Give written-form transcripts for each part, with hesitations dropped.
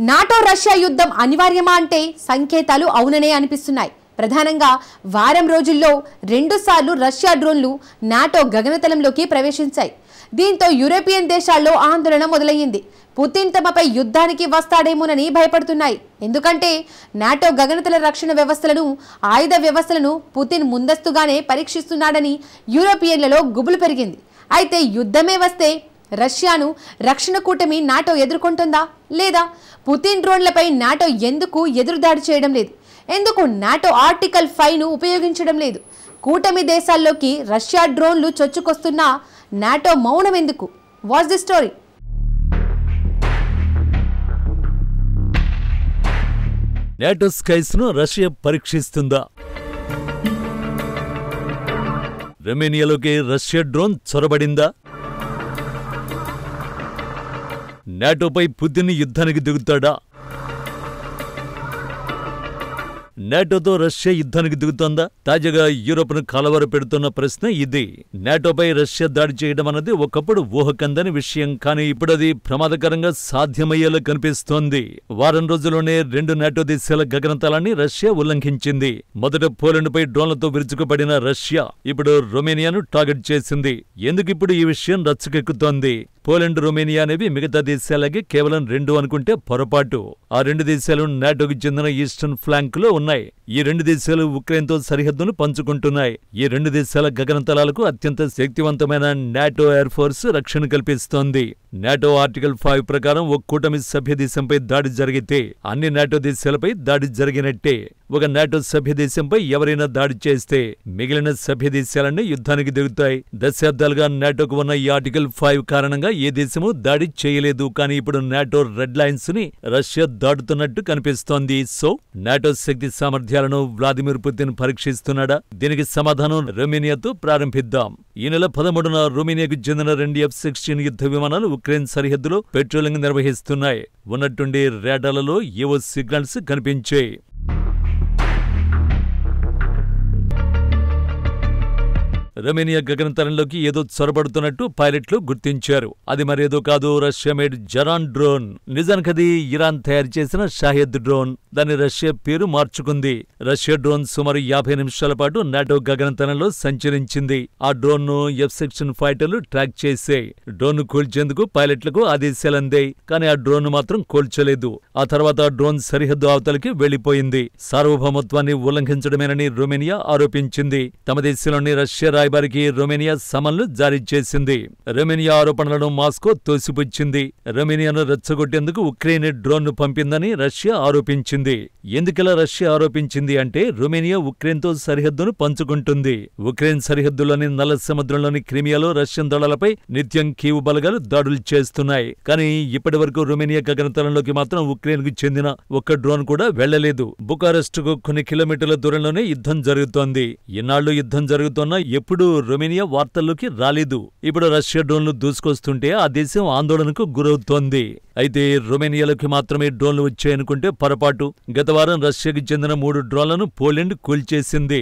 NATO Russia యుద్ధం అనివార్యమా అంటే సంకేతాలు అవుననే అనిపిస్తున్నాయి. ప్రధానంగా వారం రోజుల్లో 2 సార్లు రష్యా డ్రోన్లు నాటో గగనతలంలోకి ప్రవేశించాయి. దీంతో యూరోపియన్ దేశాల్లో ఆందోళన మొదలయ్యింది. పుతిన్ తమపై యుద్ధానికి వస్తాడేమోనని భయపడుతున్నాయి. ఎందుకంటే నాటో గగనతల రక్షణ వ్యవస్థలను, ఆయుధ వ్యవస్థలను పుతిన్ ముందస్తుగానే పరీక్షిస్తున్నాడని యూరోపియన్లలో గుబులు పెరిగింది. అయితే యుద్ధమే వస్తే రష్యాను రక్షణ కూటమి నాటో ఎదుర్కొంటుందా లేదా? పుతిన్ డ్రోన్లపై నాటో ఎందుకు ఎదురుదాడి చేయడం లేదు? ఎందుకు నాటో ఆర్టికల్ 5ను ఉపయోగించడం లేదు? కూటమి దేశాల్లోకి రష్యా డ్రోన్లు చొచ్చుకొస్తున్నా నాటో మౌనం ఎందుకు? What's the story? NATO skies ను రష్యా పరీక్షిస్తుందా? రొమేనియాలోకి రష్యా డ్రోన్ చొరబడిందా? నాటోపై పుతిన్ యుద్ధానికి దిగుతాడా? నాటోతో రష్యా యుద్ధానికి దిగుతోందా? తాజాగా యూరోప్ను కలవర పెడుతున్న ప్రశ్న ఇది. నాటోపై రష్యా దాడి చేయడం అన్నది ఒకప్పుడు ఊహకందని విషయం, కానీ ఇప్పుడు అది ప్రమాదకరంగా సాధ్యమయ్యేలా కనిపిస్తోంది. వారం రోజుల్లోనే 2 నాటో దేశాల గగనతలాన్ని రష్యా ఉల్లంఘించింది. మొదట పోలాండ్పై డ్రోన్లతో విరుచుకుపడిన రష్యా ఇప్పుడు రొమేనియాను టార్గెట్ చేసింది. ఎందుకిప్పుడు ఈ విషయం రచ్చకెక్కుతోంది? పోలాండ్, రొమేనియా అనేవి మిగతా దేశాలకి కేవలం 2 అనుకుంటే పొరపాటు. ఆ 2 దేశాలు నాటోకి చెందిన ఈస్టర్న్ ఫ్లాంక్ లో ఉన్నాయి. ఈ 2 దేశాలు ఉక్రెయిన్తో సరిహద్దును పంచుకుంటున్నాయి. ఈ 2 దేశాల గగనతలాలకు అత్యంత శక్తివంతమైన నాటో ఎయిర్ ఫోర్స్ రక్షణ కల్పిస్తోంది. నాటో ఆర్టికల్ 5 ప్రకారం ఒక కూటమి సభ్య దేశంపై దాడి జరిగితే అన్ని నాటో దేశాలపై దాడి జరిగినట్టే. ఒక నాటో సభ్య దేశంపై ఎవరైనా దాడి చేస్తే మిగిలిన సభ్య దేశాలన్నీ యుద్ధానికి దిగుతాయి. దశాబ్దాలుగా నాటోకు ఉన్న ఈ ఆర్టికల్ 5 కారణంగా ఏ దేశమూ దాడి చేయలేదు. కానీ ఇప్పుడు నాటో రెడ్ లైన్స్ ని రష్యా దాటుతున్నట్టు కనిపిస్తోంది. సో నాటో శక్తి సామర్థ్యాలను వ్లాదిమిర్ పుతిన్ పరీక్షిస్తున్నాడా? దీనికి సమాధానం రొమేనియాతో ప్రారంభిద్దాం. ఈ నెల 13న రొమేనియాకు చెందిన 2 F-16 యుద్ధ విమానాలు ఉక్రెయిన్ సరిహద్దులో పెట్రోలింగ్ నిర్వహిస్తున్నాయి. ఉన్నట్టుండి రాడార్లలో ఏవో సిగ్నల్స్ కనిపించాయి. రొమేనియా గగనతలంలోకి ఏదో చొరబడుతున్నట్టు పైలట్లు గుర్తించారు. అది మరేదో కాదు, రష్యా మేడ్ జరాన్ డ్రోన్. నిజానికది ఇరాన్ తయారు చేసిన షాహెద్ డ్రోన్. దాని రష్యా పేరు మార్చుకుంది. రష్యా డ్రోన్ సుమారు 50 నిమిషాల పాటు నాటో గగనతలంలో సంచరించింది. ఆ డ్రోన్ ను F-16 ఫైటర్లు ట్రాక్ చేశాయి. డ్రోన్ ను కూల్చేందుకు పైలట్లకు ఆదేశాలందాయి. కానీ ఆ డ్రోన్ ను మాత్రం కూల్చలేదు. ఆ తర్వాత ఆ డ్రోన్ సరిహద్దు అవతలికి వెళ్లిపోయింది. సార్వభౌమత్వాన్ని ఉల్లంఘించడమేనని రొమేనియా ఆరోపించింది. తమ దేశంలోని రష్యా రాయబారికి రొమేనియా సమన్లు జారీ చేసింది. రొమేనియా ఆరోపణలను మాస్కో తోసిపుచ్చింది. రొమేనియాను రెచ్చగొట్టేందుకు ఉక్రెయిన్ డ్రోన్ ను పంపిందని రష్యా ఆరోపించింది. ఎందుకలా రష్యా ఆరోపించింది అంటే రొమేనియా ఉక్రెయిన్తో సరిహద్దును పంచుకుంటుంది. ఉక్రెయిన్ సరిహద్దులోని నల్ల సముద్రంలోని క్రిమియాలో రష్యన్ దళాలపై నిత్యం కీవ్ బలగాలు దాడులు చేస్తున్నాయి. కానీ ఇప్పటి వరకు రొమేనియా గగనతలంలోకి మాత్రం ఉక్రెయిన్ కు చెందిన ఒక్క డ్రోన్ కూడా వెళ్లలేదు. బుకారెస్టుకు కొన్ని కిలోమీటర్ల దూరంలోనే యుద్ధం జరుగుతోంది. ఇన్నాళ్లు యుద్ధం జరుగుతున్నా ఎప్పుడూ రొమేనియా వార్తల్లోకి రాలేదు. ఇప్పుడు రష్యా డ్రోన్లు దూసుకొస్తుంటే ఆ దేశం ఆందోళనకు గురవుతోంది. అయితే రొమేనియాలోకి మాత్రమే డ్రోన్లు వచ్చాయనుకుంటే పొరపాటు. గత వారం రష్యాకి చెందిన 3 డ్రోన్లను పోలాండ్ కూల్చేసింది.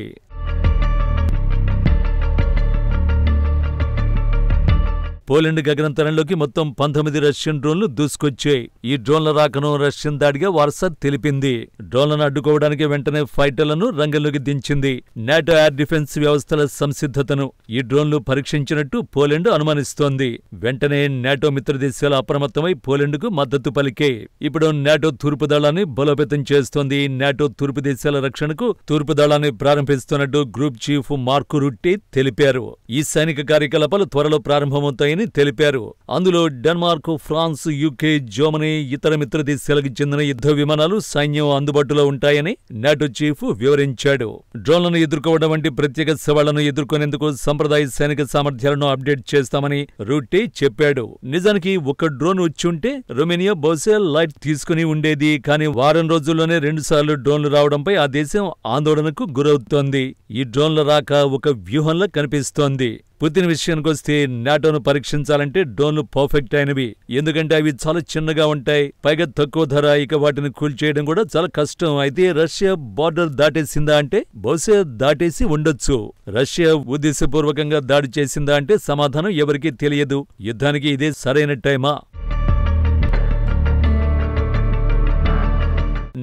పోలాండ్ గగనతలంలోకి మొత్తం 19 రష్యన్ డ్రోన్లు దూసుకొచ్చాయి. ఈ డ్రోన్ల రాకను రష్యన్ దాడిగా వార్సాక్ తెలిపింది. డ్రోన్లను అడ్డుకోవడానికి వెంటనే ఫైటర్లను రంగంలోకి దించింది. నాటో ఎయిర్ డిఫెన్స్ వ్యవస్థల సంసిద్ధతను ఈ డ్రోన్లు పరీక్షించినట్టు పోలాండ్ అనుమానిస్తోంది. వెంటనే నాటో మిత్ర దేశాలు అప్రమత్తమై పోలాండ్కు మద్దతు పలికే. ఇప్పుడు నాటో తూర్పు దళాన్ని బలోపేతం చేస్తోంది. నాటో తూర్పు దేశాల రక్షణకు తూర్పు దళాన్ని ప్రారంభిస్తున్నట్టు గ్రూప్ చీఫ్ మార్క్ రుట్టే తెలిపారు. ఈ సైనిక కార్యకలాపాలు త్వరలో ప్రారంభమవుతాయని తెలిపారు. అందులో డెన్మార్క్, ఫ్రాన్స్, యూకే, జర్మనీ, ఇతర మిత్ర దేశాలకు చెందిన యుద్ధ విమానాలు, సైన్యం అందుబాటులో ఉంటాయని నాటో చీఫ్ వివరించాడు. డ్రోన్లను ఎదుర్కోవడం వంటి ప్రత్యేక సవాళ్లను ఎదుర్కొనేందుకు సంప్రదాయ సైనిక సామర్థ్యాలను అప్డేట్ చేస్తామని రూటే చెప్పాడు. నిజానికి ఒక డ్రోన్ వచ్చుంటే రొమేనియా బహుశా లైట్ తీసుకుని ఉండేది. కానీ వారం రోజుల్లోనే 2 సార్లు డ్రోన్లు రావడంపై ఆ దేశం ఆందోళనకు గురవుతోంది. ఈ డ్రోన్ల రాక ఒక వ్యూహంలా కనిపిస్తోంది. పుతిన్ విషయానికొస్తే నాటోను పరీక్షించాలంటే డ్రోన్లు పర్ఫెక్ట్ అయినవి. ఎందుకంటే అవి చాలా చిన్నగా ఉంటాయి, పైగా తక్కువ ధర. ఇక వాటిని కూల్చేయడం కూడా చాలా కష్టం. అయితే రష్యా బార్డర్ దాటేసిందా అంటే బహుశా దాటేసి ఉండొచ్చు. రష్యా ఉద్దేశపూర్వకంగా దాడి చేసిందా అంటే సమాధానం ఎవరికీ తెలియదు. యుద్ధానికి ఇదే సరైన టైమా?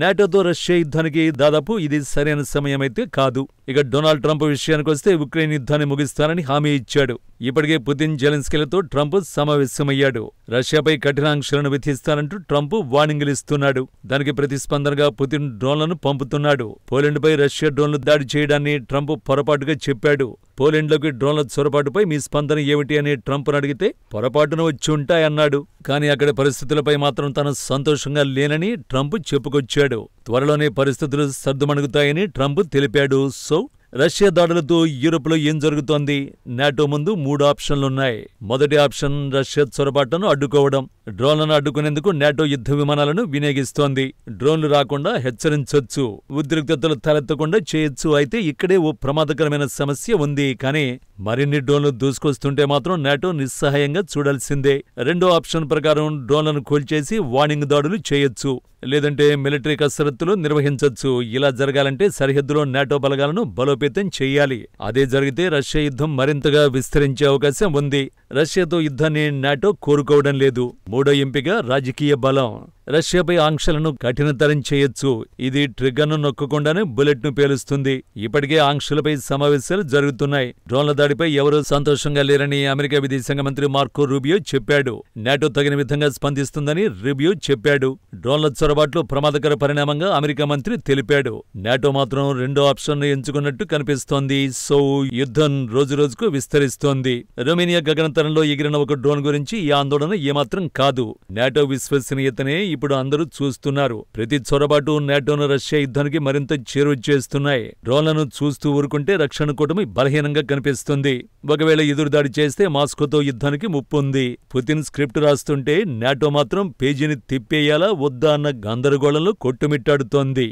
నాటోతో రష్యా యుద్ధానికి దాదాపు ఇది సరైన సమయమైతే కాదు. ఇక డొనాల్డ్ ట్రంప్ విషయానికొస్తే ఉక్రెయిన్ యుద్ధాన్ని ముగిస్తానని హామీ ఇచ్చాడు. ఇప్పటికే పుతిన్, జెలెన్స్కీలతో ట్రంప్ సమావేశమయ్యాడు. రష్యాపై కఠిన ఆంక్షలను విధిస్తానంటూ ట్రంప్ వార్నింగులు ఇస్తున్నాడు. దానికి ప్రతిస్పందనగా పుతిన్ డ్రోన్లను పంపుతున్నాడు. పోలాండ్పై రష్యా డ్రోన్లు దాడి చేయడాన్ని ట్రంప్ పొరపాటుగా చెప్పాడు. పోలాండ్లోకి డ్రోన్ల చొరబాటుపై మీ స్పందన ఏమిటి అని ట్రంప్ను అడిగితే పొరపాటున వచ్చి ఉంటాయన్నాడు. కానీ అక్కడి పరిస్థితులపై మాత్రం తాను సంతోషంగా లేనని ట్రంప్ చెప్పుకొచ్చాడు. త్వరలోనే పరిస్థితులు సర్దుమణుగుతాయని ట్రంప్ తెలిపాడు. సో రష్యా దాడులతో యూరోప్లో ఏం జరుగుతోంది? నాటో ముందు 3 ఆప్షన్లున్నాయి. మొదటి ఆప్షన్ రష్యా చొరబాట్లను అడ్డుకోవడం. డ్రోన్లను అడ్డుకునేందుకు నాటో యుద్ధ విమానాలను వినియోగిస్తోంది. డ్రోన్లు రాకుండా హెచ్చరించొచ్చు, ఉద్రిక్తతలు తలెత్తకుండా చేయొచ్చు. అయితే ఇక్కడే ఓ ప్రమాదకరమైన సమస్య ఉంది. కానీ మరిన్ని డ్రోన్లు దూసుకొస్తుంటే మాత్రం నాటో నిస్సహాయంగా చూడాల్సిందే. రెండో ఆప్షన్ ప్రకారం డ్రోన్లను కూల్చేసి వార్నింగ్ దాడులు చేయొచ్చు, లేదంటే మిలిటరీ కసరత్తులు నిర్వహించొచ్చు. ఇలా జరగాలంటే సరిహద్దులో నాటో బలగాలను బలోపేతం చెయ్యాలి. అదే జరిగితే రష్యా యుద్ధం మరింతగా విస్తరించే అవకాశం ఉంది. రష్యాతో యుద్ధాన్ని నాటో కోరుకోవడం లేదు. మూడో ఎంపిక రాజకీయ బలం. రష్యాపై ఆంక్షలను కఠినతరం చేయొచ్చు. ఇది ట్రిగ్గర్ను నొక్కకుండానే బుల్లెట్ను పేలుస్తుంది. ఇప్పటికే ఆంక్షలపై సమావేశాలు జరుగుతున్నాయి. డ్రోన్ల దాడిపై ఎవరూ సంతోషంగా లేరని అమెరికా విదేశాంగ మంత్రి మార్కో రూబియో చెప్పాడు. నాటో తగిన విధంగా స్పందిస్తుందని రూబియో చెప్పాడు. డ్రోన్ల చొరబాట్లు ప్రమాదకర పరిణామంగా అమెరికా మంత్రి తెలిపాడు. నాటో మాత్రం రెండో ఆప్షన్ను ఎంచుకున్నట్టు కనిపిస్తోంది. సో యుద్ధం రోజురోజుకు విస్తరిస్తోంది. రొమేనియా గగనతలంలో ఎగిరిన ఒక డ్రోన్ గురించి ఈ ఆందోళన ఏమాత్రం కాదు. నాటో విశ్వసనీయతనే ఇప్పుడు అందరూ చూస్తున్నారు. ప్రతి చొరబాటు నాటోను రష్యా యుద్ధానికి మరింత చేరువ చేస్తున్నాయి. డ్రోన్లను చూస్తూ ఊరుకుంటే రక్షణ కూటమి బలహీనంగా కనిపిస్తుంది. ఒకవేళ ఎదురుదాడి చేస్తే మాస్కోతో యుద్ధానికి ముప్పుంది. పుతిన్ స్క్రిప్ట్ రాస్తుంటే నాటో మాత్రం పేజీని తిప్పేయాలా వద్దా అన్న గందరగోళంలో కొట్టుమిట్టాడుతోంది.